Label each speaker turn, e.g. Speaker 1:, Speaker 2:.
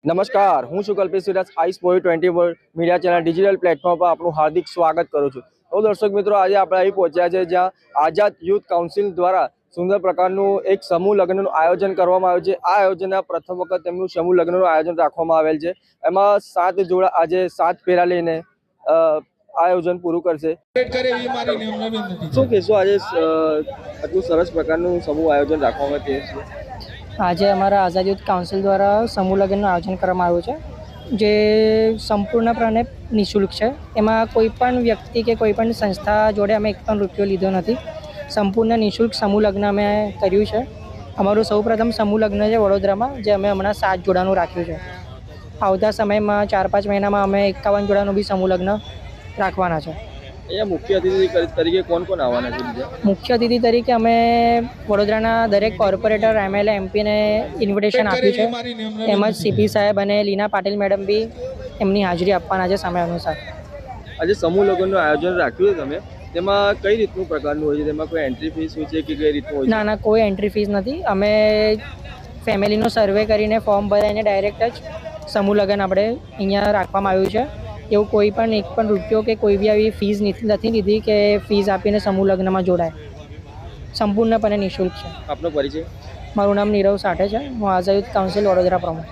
Speaker 1: નમસ્કાર, હું છું કલ્પેશ સુરત આઈસ પોઈ 24 મીડિયા ચેનલ ડિજિટલ પ્લેટફોર્મ પર આપનું હાર્દિક સ્વાગત કરું છું। તો દર્શક મિત્રો, આજે આપણે અહીં પહોંચ્યા છે જ્યાં આઝાદ યુથ કાઉન્સિલ દ્વારા સુંદર પ્રકારનું એક સમૂહ લગ્નનું આયોજન કરવામાં આવ્યું છે। આ આયોજનના પ્રથમ વખત તેમનું સમૂહ લગ્નનું આયોજન રાખવામાં આવેલ છે। એમાં 7 જોડા આજે 7 ફેરા લઈને આયોજન પૂરું કરશે। શું કહેશો, આજે આટલું સરસ પ્રકારનું સમૂહ આયોજન રાખવામાં આવ્યું છે?
Speaker 2: આજે અમારા આઝાદ યુથ કાઉન્સિલ દ્વારા સમૂહ લગ્નનું આયોજન કરવામાં આવ્યું છે, જે સંપૂર્ણપણે નિઃશુલ્ક છે। એમાં કોઈ પણ વ્યક્તિ કે કોઈ પણ સંસ્થા જોડે અમે એક પણ રૂપિયો લીધો નથી। સંપૂર્ણ નિઃશુલ્ક સમૂહ લગ્ન અમે કર્યું છે। અમારું સૌપ્રથમ સમૂહ લગ્ન છે વડોદરામાં, જે અમે હમણાં 7 જોડાનું રાખ્યું છે। આવતા સમયમાં 4-5 મહિનામાં અમે 51 જોડાનું બી સમૂહ લગ્ન રાખવાના છે।
Speaker 1: અહીંયા મુખ્ય અતિથિ તરીકે કોણ કોણ આવવાના છે?
Speaker 2: મુખ્ય અતિથિ તરીકે અમે વડોદરાના દરેક કોર્પોરેટર, એમએલએ, એમપીને ઇન્વિટેશન આપ્યું છે। તેમજ સીપી સાહેબ અને લીના પાટીલ મેડમ બી એમની હાજરી આપવાના છે સમય અનુસાર।
Speaker 1: આજે સમૂહ લગ્નનું આયોજન રાખ્યું છે તમે, તેમાં કઈ રીતનું પ્રકારનું હોય છે? તેમાં કોઈ એન્ટ્રી ફીસ હોય છે કે કઈ રીતનું હોય છે?
Speaker 2: ના, કોઈ એન્ટ્રી ફીસ નથી। અમે ફેમિલીનો સર્વે કરીને ફોર્મ ભરાઈને ડાયરેક્ટ જ સમૂહ લગ્ન આપણે અહીંયા રાખવામાં આવ્યું છે। એવું કોઈ પણ એક પણ રૂપિયો કે કોઈ બી આવી ફીસ નથી લીધી કે ફીસ આપીને સમૂહ લગ્નમાં જોડાય। સંપૂર્ણપણે નિઃશુલ્ક છે।
Speaker 1: આપનો પરિચય?
Speaker 2: મારું નામ નીરવ સાઠે છે। હું આઝાદ યુથ કાઉન્સિલ વડોદરા પ્રમુખ।